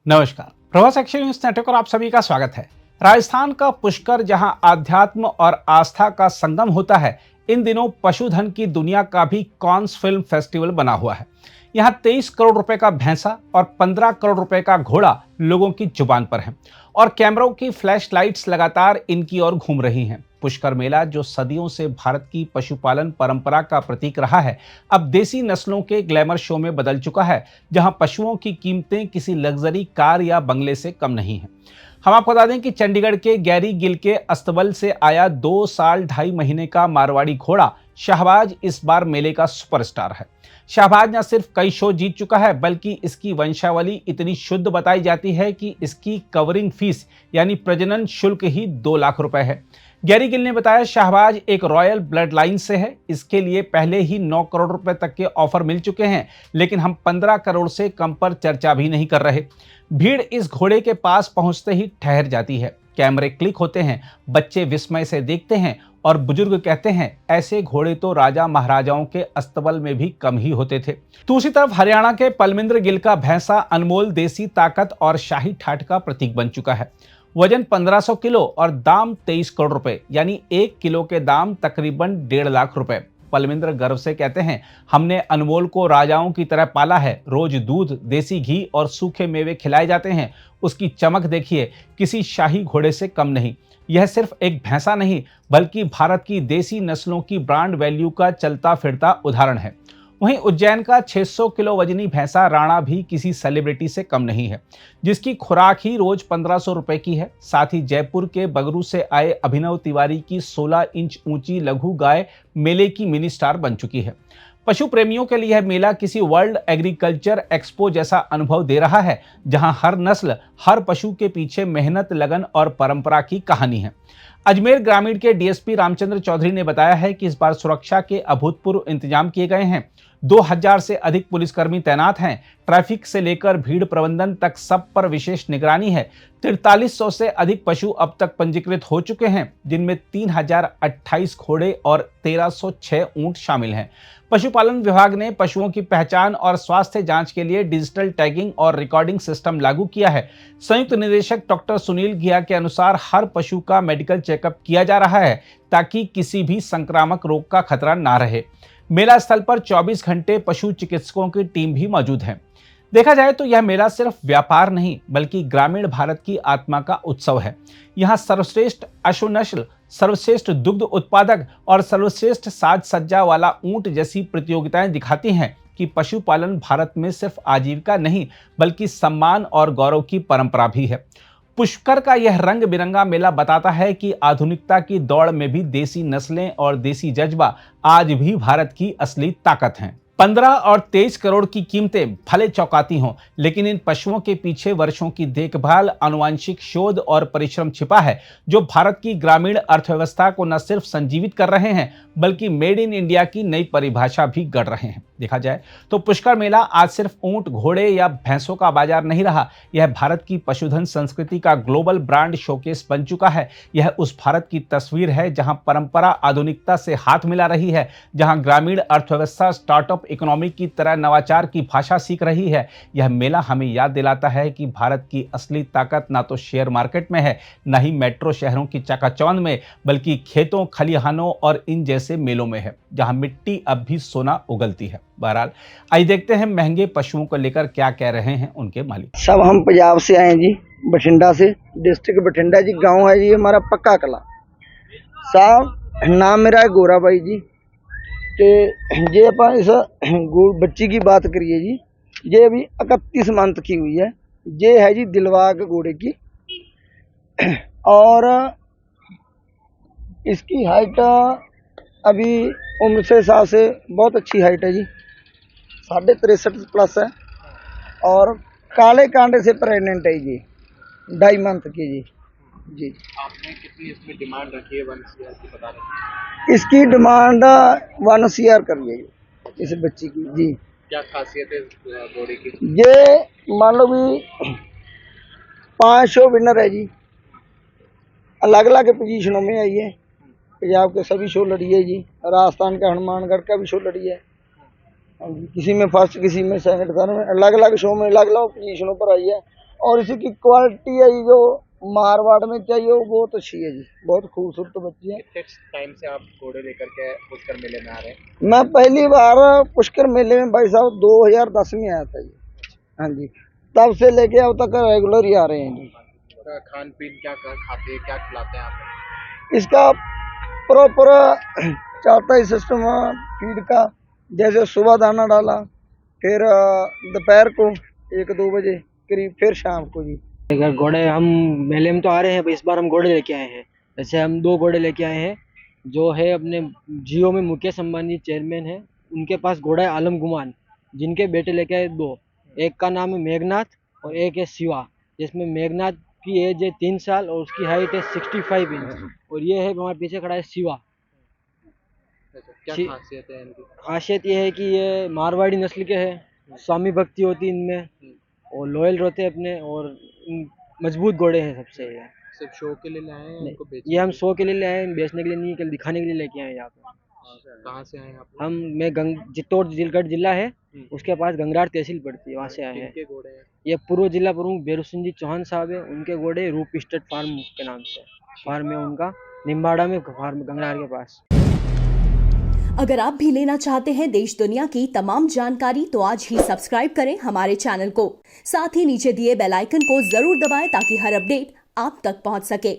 नमस्कार, Prabhas action news network और आप सभी का स्वागत है। राजस्थान का पुष्कर जहां आध्यात्म और आस्था का संगम होता है, इन दिनों पशुधन की दुनिया का भी कांस फिल्म फेस्टिवल बना हुआ है। यहां 23 करोड़ रुपए का भैंसा और 15 करोड़ रुपए का घोड़ा लोगों की जुबान पर है और कैमरों की फ्लैश लाइट्स लगातार इनकी ओर घूम रही हैं। पुष्कर मेला, जो सदियों से भारत की पशुपालन परंपरा का प्रतीक रहा है, अब देसी नस्लों के ग्लैमर शो में बदल चुका है, जहां पशुओं की कीमतें किसी लग्जरी कार या बंगले से कम नहीं हैं। हम आपको बता दें कि चंडीगढ़ के गैरी गिल के अस्तबल से आया 2 साल 2.5 महीने का मारवाड़ी घोड़ा शाहबाज इस बार मेले का सुपरस्टार है। शाहबाज न सिर्फ कई शो जीत चुका है, बल्कि इसकी वंशावली इतनी शुद्ध बताई जाती है कि इसकी कवरिंग फीस यानी प्रजनन शुल्क ही 2 लाख रुपए है। गैरी गिल ने बताया, शाहबाज एक रॉयल ब्लड लाइन से है। इसके लिए पहले ही 9 करोड़ रुपए तक के ऑफर मिल चुके हैं, लेकिन हम 15 करोड़ से कम पर चर्चा भी नहीं कर रहे। भीड़ इस घोड़े के पास पहुंचते ही ठहर जाती है। कैमरे क्लिक होते हैं, बच्चे विस्मय से देखते हैं और बुजुर्ग कहते हैं, ऐसे घोड़े तो राजा महाराजाओं के अस्तबल में भी कम ही होते थे। दूसरी तरफ हरियाणा के पलमिंद्र गिल का भैंसा अनमोल देसी ताकत और शाही ठाठ का प्रतीक बन चुका है। वजन 1500 किलो और दाम 23 करोड़ रुपए, यानी 1 किलो के दाम तकरीबन 1.5 लाख रुपए। पलमिंद्र गर्व से कहते हैं, हमने अनमोल को राजाओं की तरह पाला है। रोज दूध, देसी घी और सूखे मेवे खिलाए जाते हैं। उसकी चमक देखिए, किसी शाही घोड़े से कम नहीं। यह सिर्फ एक भैंसा नहीं, बल्कि भारत की देसी नस्लों की ब्रांड वैल्यू का चलता फिरता उदाहरण है। वहीं उज्जैन का 600 किलो वजनी भैंसा राणा भी किसी सेलिब्रिटी से कम नहीं है, जिसकी खुराक ही रोज 1500 रुपए की है। साथ ही जयपुर के बगरू से आए अभिनव तिवारी की 16 इंच ऊंची लघु गाय मेले की मिनी स्टार बन चुकी है। पशु प्रेमियों के लिए यह मेला किसी वर्ल्ड एग्रीकल्चर एक्सपो जैसा अनुभव दे रहा है, जहां हर नस्ल, हर पशु के पीछे मेहनत, लगन और परंपरा की कहानी है। अजमेर ग्रामीण के डीएसपी रामचंद्र चौधरी ने बताया है कि इस बार सुरक्षा के अभूतपूर्व इंतजाम किए गए हैं। 2000 से अधिक पुलिसकर्मी तैनात हैं। ट्रैफिक से लेकर भीड़ प्रबंधन तक सब पर विशेष निगरानी है। 4300 से अधिक पशु अब तक पंजीकृत हो चुके हैं, जिनमें 3028 घोड़े और 1306 ऊंट शामिल हैं। पशुपालन विभाग ने पशुओं की पहचान और स्वास्थ्य जांच के लिए डिजिटल टैगिंग और रिकॉर्डिंग सिस्टम लागू किया है। संयुक्त निदेशक डॉक्टर सुनील घिया के अनुसार हर पशु का मेडिकल चेकअप किया जा रहा है, ताकि किसी भी संक्रामक रोग का खतरा ना रहे। मेला स्थल पर 24 घंटे पशु चिकित्सकों की टीम भी मौजूद है। देखा जाए तो यह मेला सिर्फ व्यापार नहीं, बल्कि ग्रामीण भारत की आत्मा का उत्सव है। यहाँ सर्वश्रेष्ठ अश्व नस्ल, सर्वश्रेष्ठ दुग्ध उत्पादक और सर्वश्रेष्ठ साज सज्जा वाला ऊंट जैसी प्रतियोगिताएं दिखाती हैं कि पशुपालन भारत में सिर्फ आजीविका नहीं, बल्कि सम्मान और गौरव की परंपरा भी है। पुष्कर का यह रंग बिरंगा मेला बताता है कि आधुनिकता की दौड़ में भी देसी नस्लें और देसी जज्बा आज भी भारत की असली ताकत हैं। 15 और 23 करोड़ की कीमतें भले चौंकाती हों, लेकिन इन पशुओं के पीछे वर्षों की देखभाल, आनुवांशिक शोध और परिश्रम छिपा है, जो भारत की ग्रामीण अर्थव्यवस्था को न सिर्फ संजीवित कर रहे हैं, बल्कि मेड इन इंडिया की नई परिभाषा भी गढ़ रहे हैं। देखा जाए तो पुष्कर मेला आज सिर्फ ऊंट, घोड़े या भैंसों का बाजार नहीं रहा। यह भारत की पशुधन संस्कृति का ग्लोबल ब्रांड शोकेस बन चुका है। यह उस भारत की तस्वीर है जहां परंपरा आधुनिकता से हाथ मिला रही है, जहां ग्रामीण अर्थव्यवस्था स्टार्टअप इकोनॉमी की तरह नवाचार की भाषा सीख रही है। यह मेला हमें याद दिलाता है कि भारत की असली ताकत ना तो शेयर मार्केट में है, न ही मेट्रो शहरों की चकाचौंध में, बल्कि खेतों, खलिहानों और इन जैसे मेलों में है, जहां मिट्टी अब भी सोना उगलती है। बहरहाल, आइए देखते हैं महंगे पशुओं को लेकर क्या कह रहे हैं उनके मालिक। सब हम पंजाब से आए जी, बठिंडा से, डिस्ट्रिक्ट बठिंडा जी। गांव है जी हमारा पक्का कला साहब। नाम मेरा है गोरा भाई जी। ते जे आप इस बच्ची की बात करिए जी, ये अभी 31 मंथ की हुई है। ये है जी दिलवाग घोड़े की, और इसकी हाइट अभी उम्र से हिसाब से बहुत अच्छी हाइट है जी, 63.5 प्लस है, और काले कांडे से प्रेग्नेंट है जी, 2.5 मंथ की जी। जी, आपने कितनी इसमें डिमांड रखी है 1 CR की बता रहे इसकी डिमांड 1 CR कर ली इस बच्ची की जी। क्या खासियत है घोड़े की? ये मान लो भी 5 शो विनर है जी, अलग अलग पोजीशनों में आई है। पंजाब के सभी शो लड़ी है जी, राजस्थान का हनुमानगढ़ का भी शो लड़ी है, किसी में फर्स्ट, किसी में सेकंड, थर्ड, अलग अलग शो में अलग अलग पोजीशनों पर आई है। और इसकी क्वालिटी है जो मारवाड़ में चाहिए वो बहुत अच्छी है जी, बहुत खूबसूरत बच्ची है। कितने टाइम से आप घोड़े लेकर के पुष्कर मेले में आ रहे हैं? मैं पहली बार पुष्कर मेले में भाई साहब 2010 में आया था जी। हाँ जी, तब से लेके अब तक रेगुलर ही आ रहे हैं जी। खान पीन क्या खाते हैं, क्या खिलाते हैं आप? इसका प्रॉपर चलता ही सिस्टम फीड का, जैसे सुबह दाना डाला, फिर दोपहर को 1-2 बजे करीब, फिर शाम को जी। अगर घोड़े हम मेले में तो आ रहे हैं, इस बार हम घोड़े लेके आए हैं। जैसे हम 2 घोड़े लेके आए हैं, जो है अपने जियो में मुकेश अंबानी चेयरमैन है, उनके पास घोड़ा है आलम गुमान, जिनके बेटे लेके आए 2। एक का नाम है मेघनाथ और एक है शिवा, जिसमें मेघनाथ की एज है 3 साल और उसकी हाइट है 65 इंच, और ये है हमारे पीछे खड़ा है शिवा। क्या शी- खासियत है इनकी? खासियत ये है कि ये मारवाड़ी नस्ल के हैं, स्वामी भक्ति होती है इनमें, और लॉयल रहते हैं अपने, और मजबूत घोड़े हैं सबसे ये। सिर्फ शो के लिए लाए हैं, इनको बेचने ये हम के 100 के लिए ले आए हैं, बेचने के लिए नहीं, कल दिखाने के लिए लेके आए हैं यहाँ पे। लिए? कहाँ से आए हैं आप? मैं चित्तौड़ जिलगढ़ जिला है, उसके पास गंगरार तहसील पड़ती है, वहाँ से आए हैं। किनके घोड़े हैं? ये पूर्व जिला प्रमुख बेरू सिंह जी चौहान साहब है, उनके घोड़े रूप स्टेट फार्म के नाम से फार्म है उनका, निम्बाड़ा में फार्म, गंगरार के पास। अगर आप भी लेना चाहते हैं देश दुनिया की तमाम जानकारी तो आज ही सब्सक्राइब करें हमारे चैनल को। साथ ही नीचे दिए बेल आइकन को जरूर दबाएं ताकि हर अपडेट आप तक पहुंच सके।